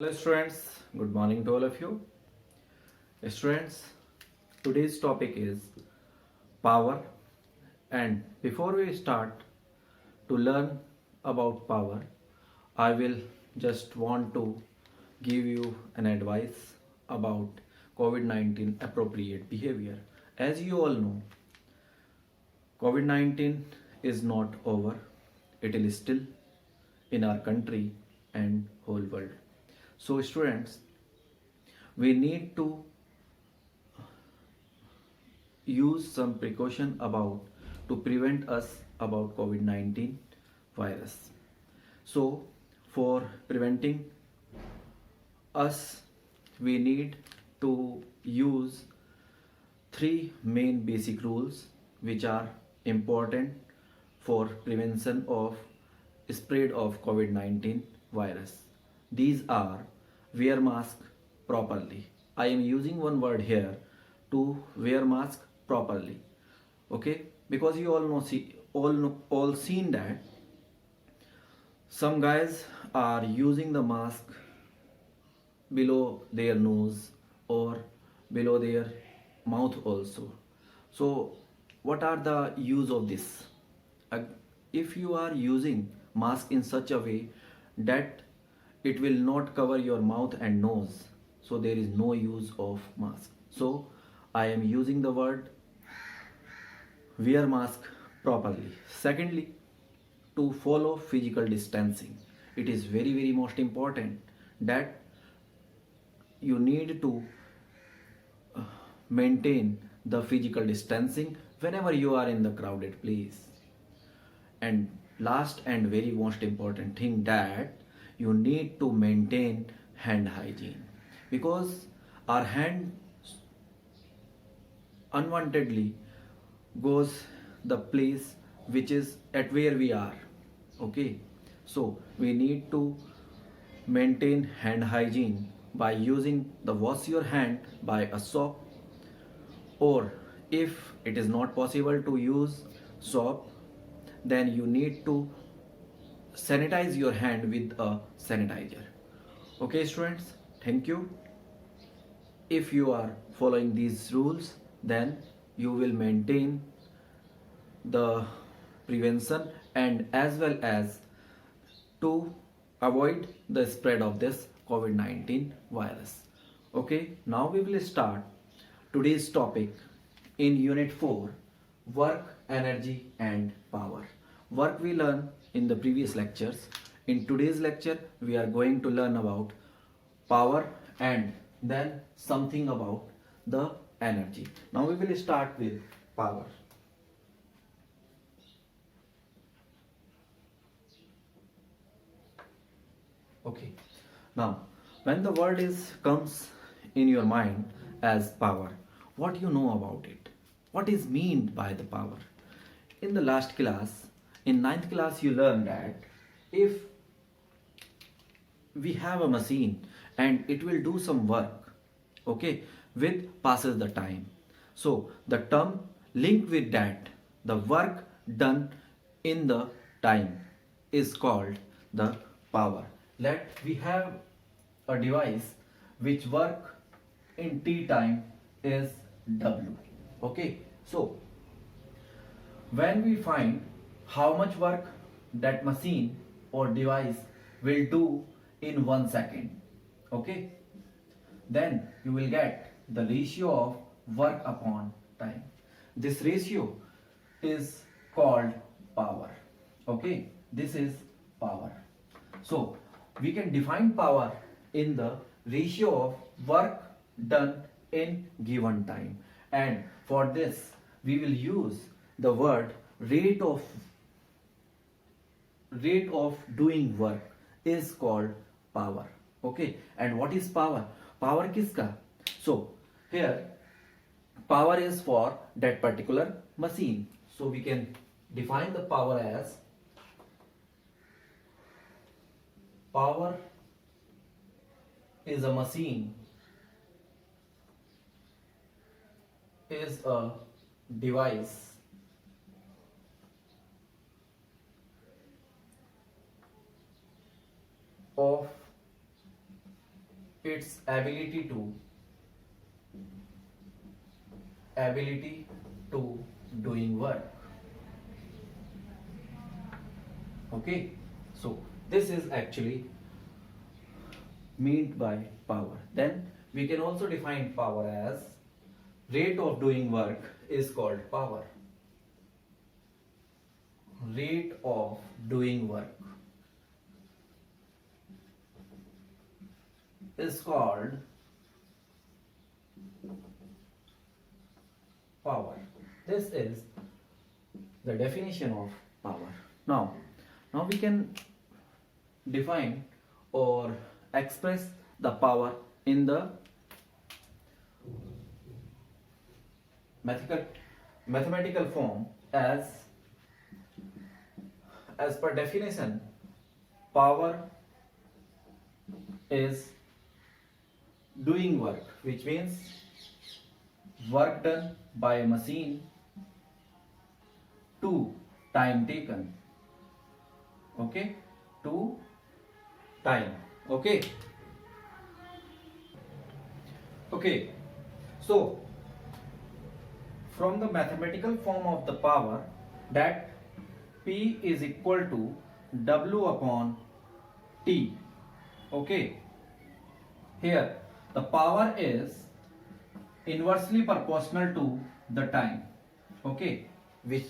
Hello students, good morning to all of you. Students, today's topic is power, and before we start to learn about power, I will just want to give you an advice about COVID-19 appropriate behavior. As you all know, COVID-19 is not over. It is still in our country and whole world. So students, we need to use some precaution about to prevent us about COVID-19 virus. So for preventing us, we need to use three main basic rules which are important for prevention of spread of COVID-19 virus. These are wear mask properly. I am using one word here, to wear mask properly. Okay, because you all seen that some guys are using the mask below their nose or below their mouth also. So what are the use of this? Uh, if you are using mask in such a way that it will not cover your mouth and nose, so there is no use of mask. So I am using the word wear mask properly. Secondly, to follow physical distancing. It is very most important that you need to maintain the physical distancing whenever you are in the crowded place. And last and very most important thing, that you need to maintain hand hygiene, because our hand unwantedly goes the place which is at where we are. Okay, so we need to maintain hand hygiene by using the wash your hand by a soap, or if it is not possible to use soap, then you need to sanitize your hand with a sanitizer. Okay students, thank you. If you are following these rules, then you will maintain the prevention and as well as to avoid the spread of this COVID-19 virus. Okay, now we will start today's topic in unit 4, work, energy and power. Work we learned in the previous lectures. In today's lecture we are going to learn about power and then something about the energy. Now we will start with power. Okay, now when the word is comes in your mind as power, what you know about it? What is meant by the power? In the last class, in ninth class, you learned that if we have a machine and it will do some work, okay, with passes the time. So the term linked with that, the work done in the time, is called the power. Let we have a device which work in t time is W. Okay, so when we find how much work that machine or device will do in 1 second, okay, then you will get the ratio of work upon time. This ratio is called power. Okay, this is power. So we can define power in the ratio of work done in given time, and for this we will use the word rate of doing work is called power. Okay, and what is power? Power kiska? So here power is for that particular machine. So we can define the power as power is a machine, is a device of its ability to doing work. Okay, so this is actually meant by power. Then we can also define power as rate of doing work is called power. Rate of doing work is called power. This is the definition of power. Now we can define or express the power in the mathematical form as per definition. Power is doing work, which means work done by a machine to time taken. Okay, to time. Okay, so from the mathematical form of the power, that P is equal to W upon T. Okay, here the power is inversely proportional to the time. Okay, which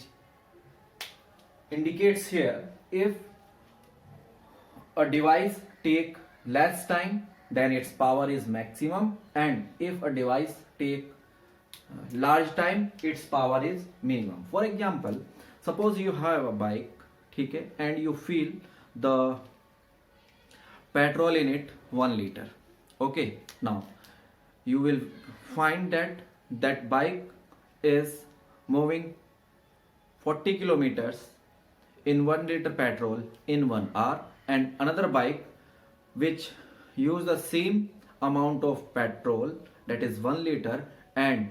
indicates here, if a device take less time, then its power is maximum, and if a device take large time, its power is minimum. For example, suppose you have a bike, okay, and you fill the petrol in it 1 liter. Okay, now you will find that bike is moving 40 kilometers in 1 liter petrol in 1 hour, and another bike which use the same amount of petrol, that is 1 liter, and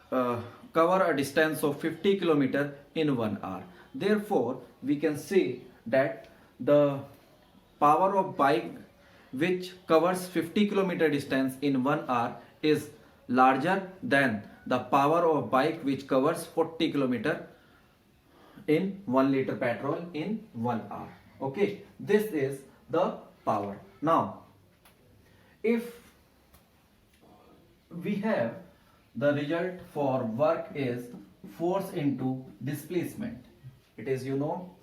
cover a distance of 50 kilometers in 1 hour. Therefore, we can say that the power of bike which covers 50 kilometer distance in 1 hour is larger than the power of bike which covers 40 kilometer in 1 liter petrol in 1 hour. Okay, this is the power. Now, if we have the result for work is force into displacement, it is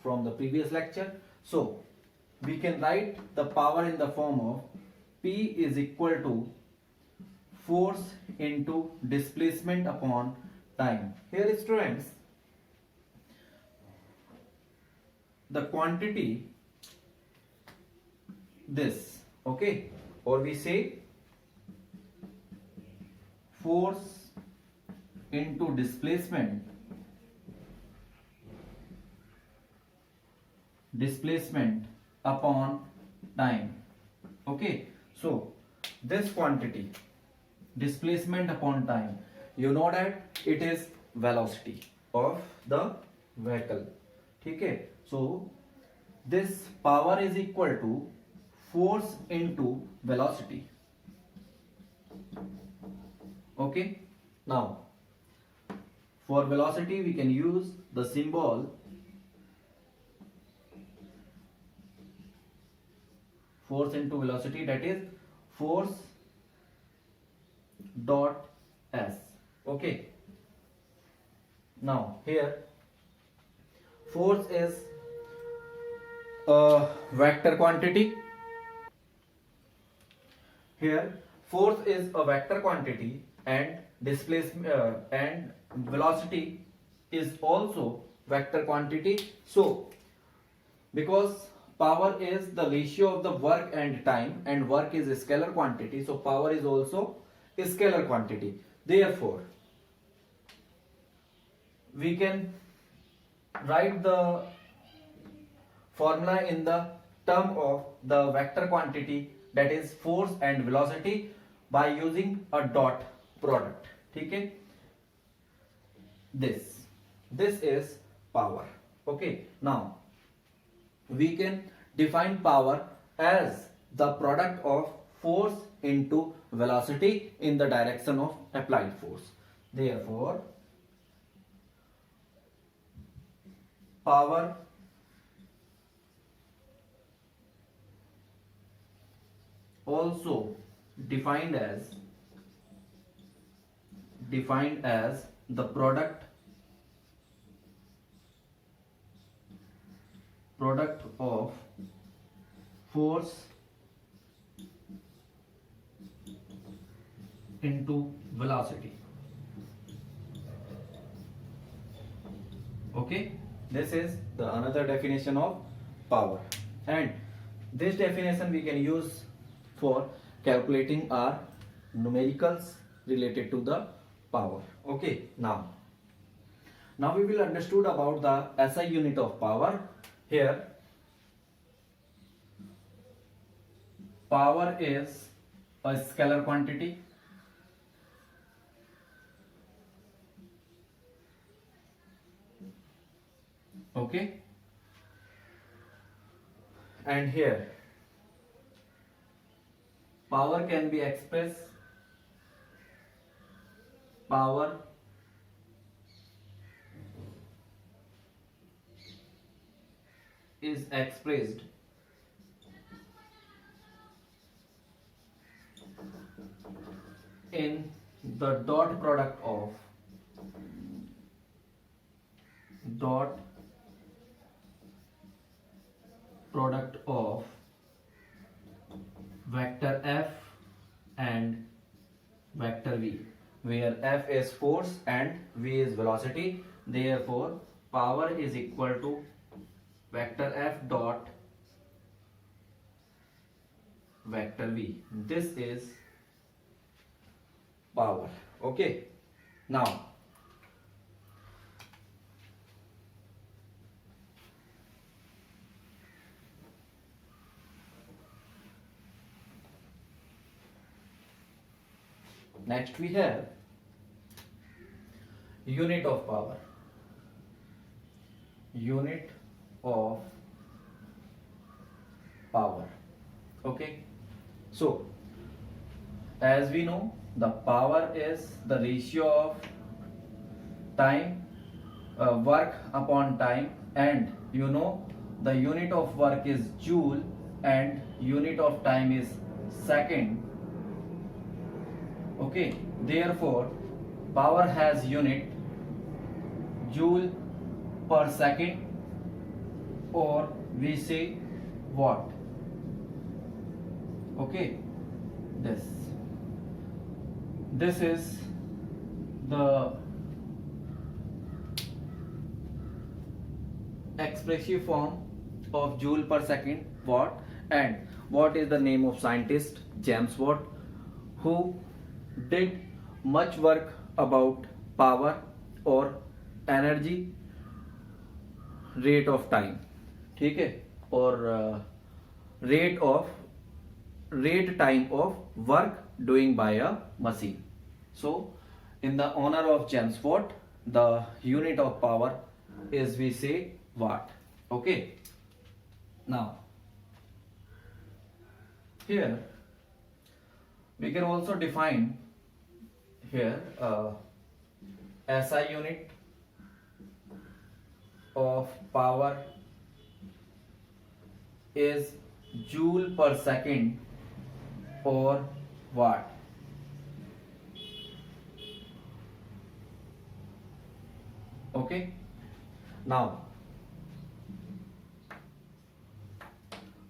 from the previous lecture. So we can write the power in the form of P is equal to force into displacement upon time. Here, students, the quantity this, okay, or we say force into displacement upon time. Okay, so this quantity displacement upon time, you know that it is velocity of the vehicle. Okay, so this power is equal to force into velocity. Okay, now for velocity we can use the symbol force into velocity, that is force dot s. Okay, now here force is a vector quantity. Here force is a vector quantity, and displacement and velocity is also vector quantity. So because power is the ratio of the work and time, and work is a scalar quantity, so power is also a scalar quantity. Therefore, we can write the formula in the term of the vector quantity, that is force and velocity, by using a dot product. Okay, this is power. Okay, now we can define power as the product of force into velocity in the direction of applied force. Therefore power also defined as the product of force into velocity. Okay, this is the another definition of power, and this definition we can use for calculating our numericals related to the power. Okay, now we will understood about the SI unit of power. Here power is a scalar quantity. Okay, and here power can be expressed is expressed in the dot product of vector F and vector V, where F is force and V is velocity. Therefore power is equal to vector F dot vector V. This is power. Okay, now next we have unit of power. Unit of power. Okay, so as we know, the power is the ratio of time, work upon time, and you know the unit of work is joule and unit of time is second. Okay, therefore power has unit joule per second, or we say watt. Okay, this is the expressive form of joule per second, watt. And what is the name of scientist? James Watt, who did much work about power or energy rate of time. ठीक है, और rate time of work doing by a machine. So in the honor of James Watt, the unit of power is, we say, watt. Okay, now here we can also define here SI unit of power is joule per second or watt. Okay, now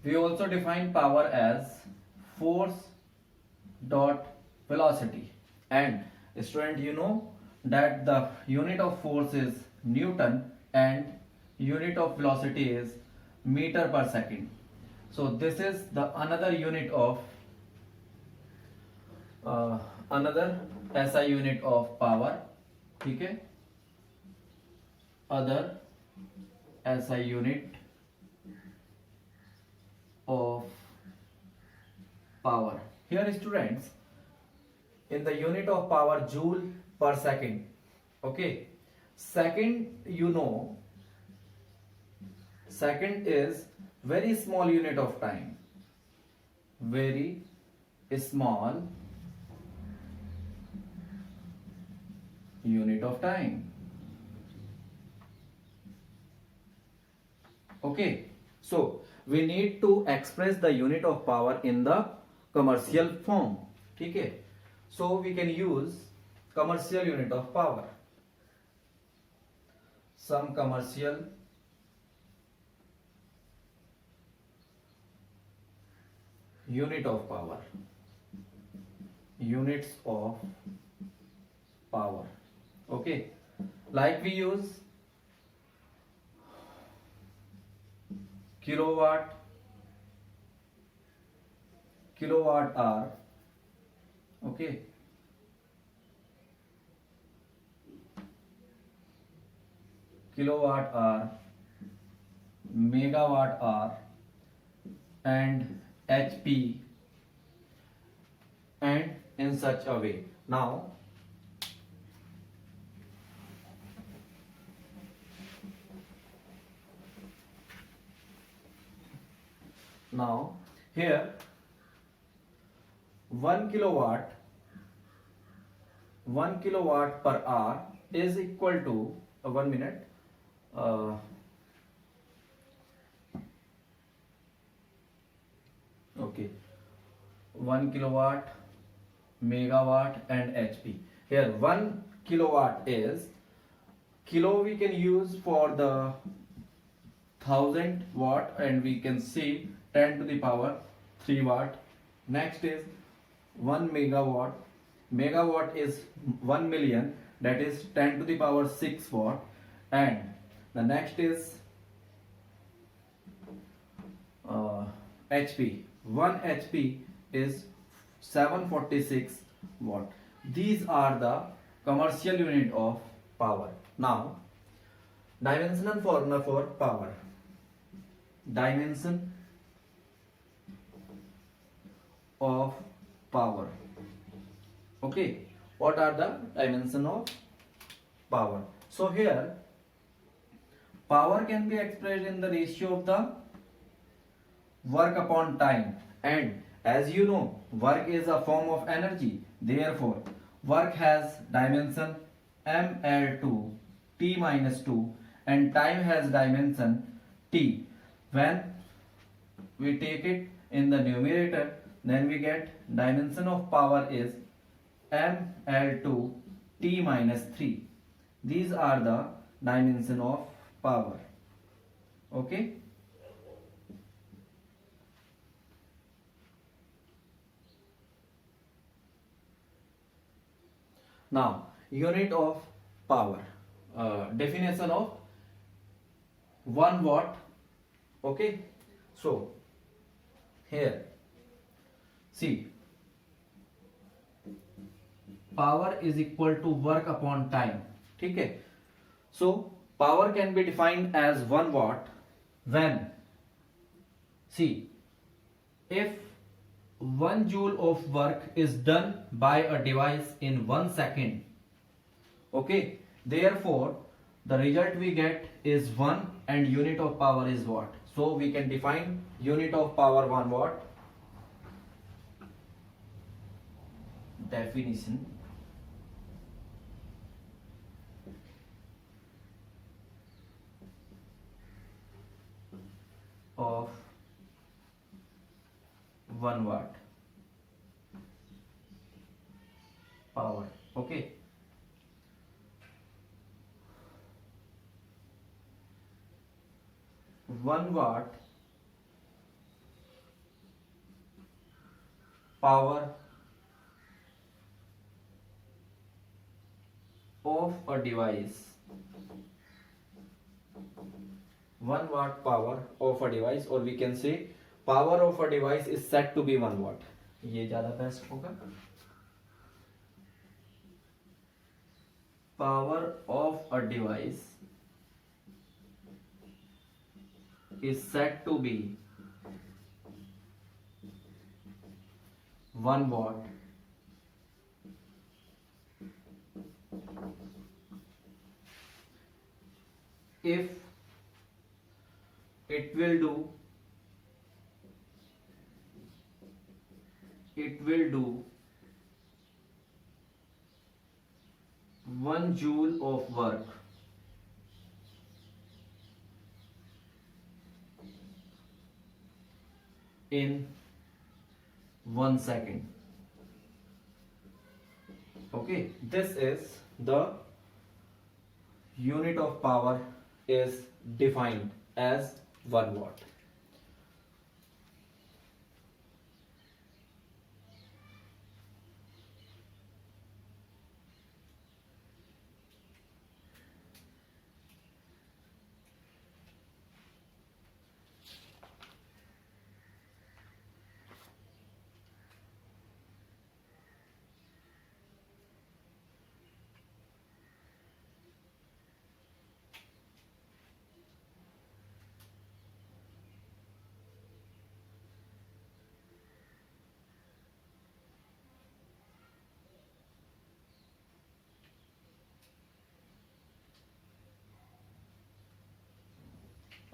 we also define power as force dot velocity. And student, you know that the unit of force is Newton and unit of velocity is meter per second. So this is the another unit of another SI unit of power. ठीक है, other SI unit of power. Here students, in the unit of power joule per second. Okay, second, you know, second is very small unit of time, very small unit of time. Okay, so we need to express the unit of power in the commercial form. ठीक है, so we can use commercial unit of power. Some commercial unit of power, units of power. Okay, like we use kilowatt, kilowatt hour. Okay, kilowatt hour, megawatt hour, and HP, and in such a way. Now here 1 kilowatt per hour is equal to 1 minute. Okay, 1 kilowatt, megawatt, and HP. Here 1 kilowatt is kilo, we can use for the 1000 watt, and we can see 10 to the power 3 watt. Next is 1 megawatt. Megawatt is 1 million, that is 10 to the power 6 watt. And the next is HP. 1 HP is 746 watt. These are the commercial unit of power. Now, dimensional formula for power. Dimension of power. Okay, what are the dimension of power? So here power can be expressed in the ratio of the work upon time, and as you know, work is a form of energy. Therefore work has dimension ml2 t minus 2, and time has dimension t. When we take it in the numerator, then we get dimension of power is ml2 t minus 3. These are the dimension of power. Okay, now unit of power, definition of 1 watt. Okay, so here see, power is equal to work upon time. ठीक है, so power can be defined as 1 watt when, see, if 1 joule of work is done by a device in 1 second. Okay, therefore the result we get is 1, and unit of power is watt. So we can define unit of power 1 watt. Definition of 1 watt power. Okay, 1 watt power of a device. 1 watt power of a device, or we can say power of a device is said to be 1 watt. ये ज़्यादा best होगा. Power of a device is said to be 1 watt if it will do it will do 1 joule of work in 1 second. Okay, this is the unit of power is defined as 1 watt.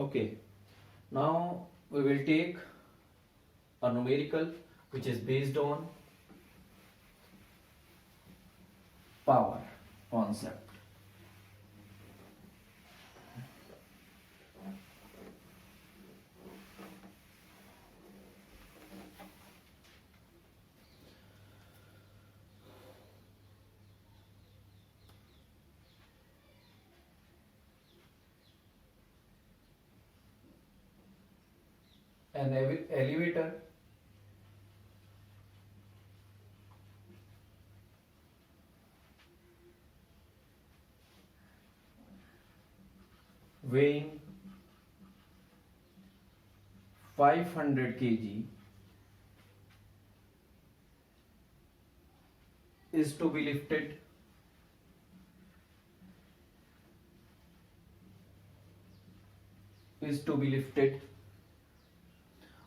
Okay, now we will take a numerical which is based on power concept. An elevator weighing 500 kg is to be lifted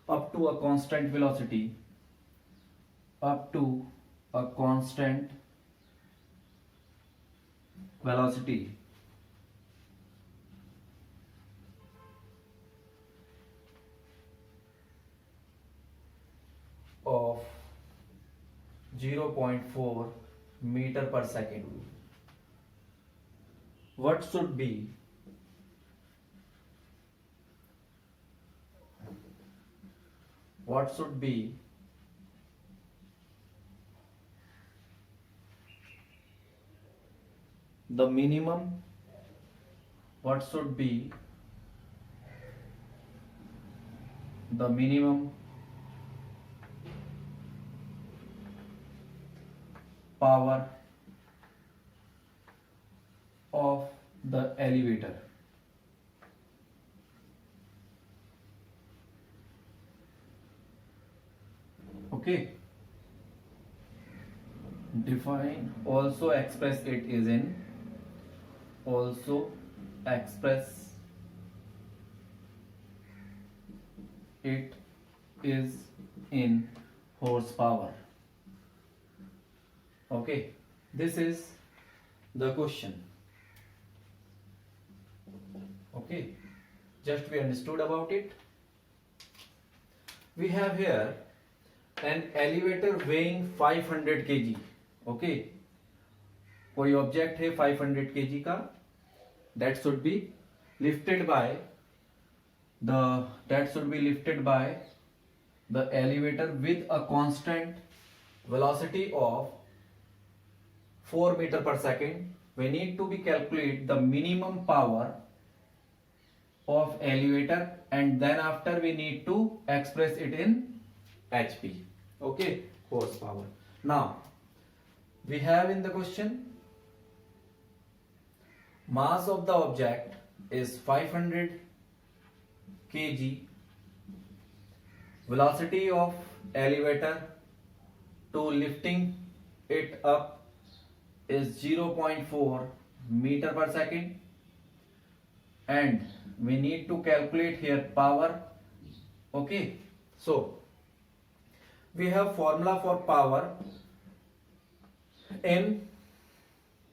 up to a constant velocity of 0.4 meter per second. What should be the minimum power of the elevator? Okay, define, also express it is in horsepower. Okay, this is the question. Okay, just we understood about it. We have here an elevator weighing 500 kg. Okay, कोई object है 500 kg का, that should be lifted by the elevator with a constant velocity of 4 meter per second. We need to be calculate the minimum power of elevator, and then after we need to express it in HP. Okay, horsepower. Now we have in the question, mass of the object is 500 kg, velocity of elevator to lifting it up is 0.4 meter per second, and we need to calculate here power. Okay, so we have formula for power in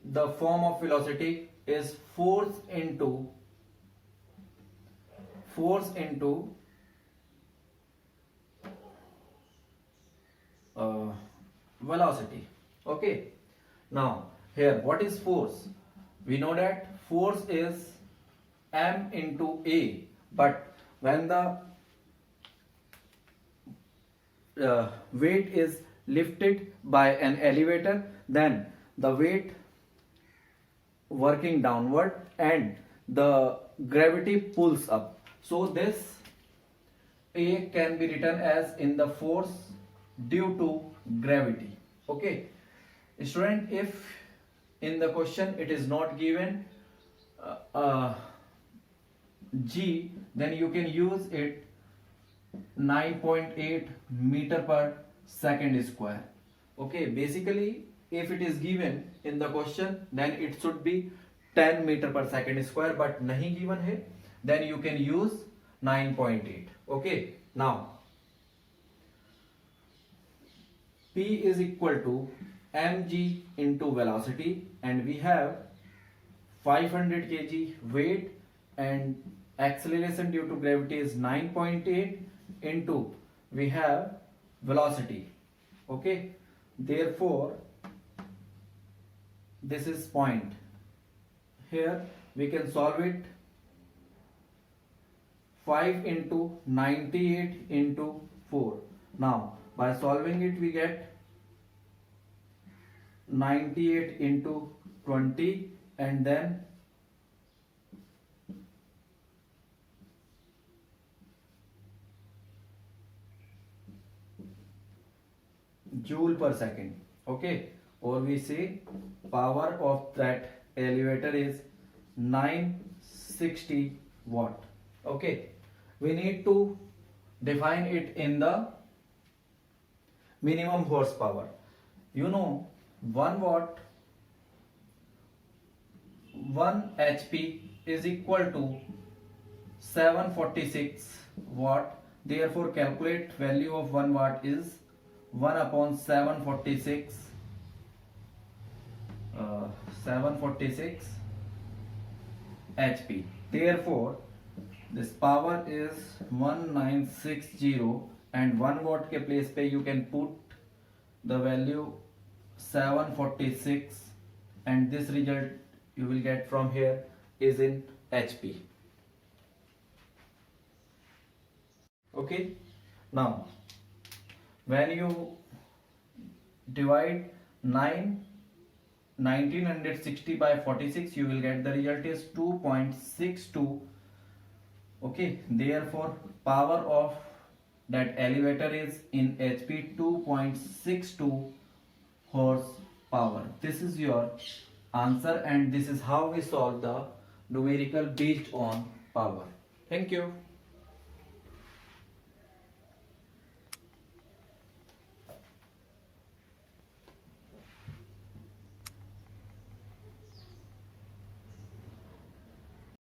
the form of velocity is force into uh, velocity. Okay, now here what is force? We know that force is m into a, but when the weight is lifted by an elevator, then the weight working downward and the gravity pulls up. So this a can be written as in the force due to gravity. Okay, student, if in the question it is not given g, then you can use it 9.8 meter per second square. Okay, basically if it is given in the question, then it should be 10 meter per second square, but nahi given hai, then you can use 9.8. Okay, now P is equal to mg into velocity, and we have 500 kg weight and acceleration due to gravity is 9.8 into we have velocity. Okay, therefore this is point. Here we can solve it. 5 into 98 into 4. Now by solving it we get 98 into 20, and then joule per second. Okay, or we say power of that elevator is 960 watt. Okay, we need to define it in the minimum horsepower. You know, 1 watt, 1 HP is equal to 746 watt. Therefore calculate value of 1 watt is 1 upon 746 HP. Therefore this power is 1960, and 1 watt के place पे you can put the value 746, and this result you will get from here is in HP. Okay, now when you divide 1960 by 46, you will get the result is 2.62. Okay, therefore power of that elevator is in HP 2.62 horsepower. This is your answer, and this is how we solve the numerical based on power. Thank you.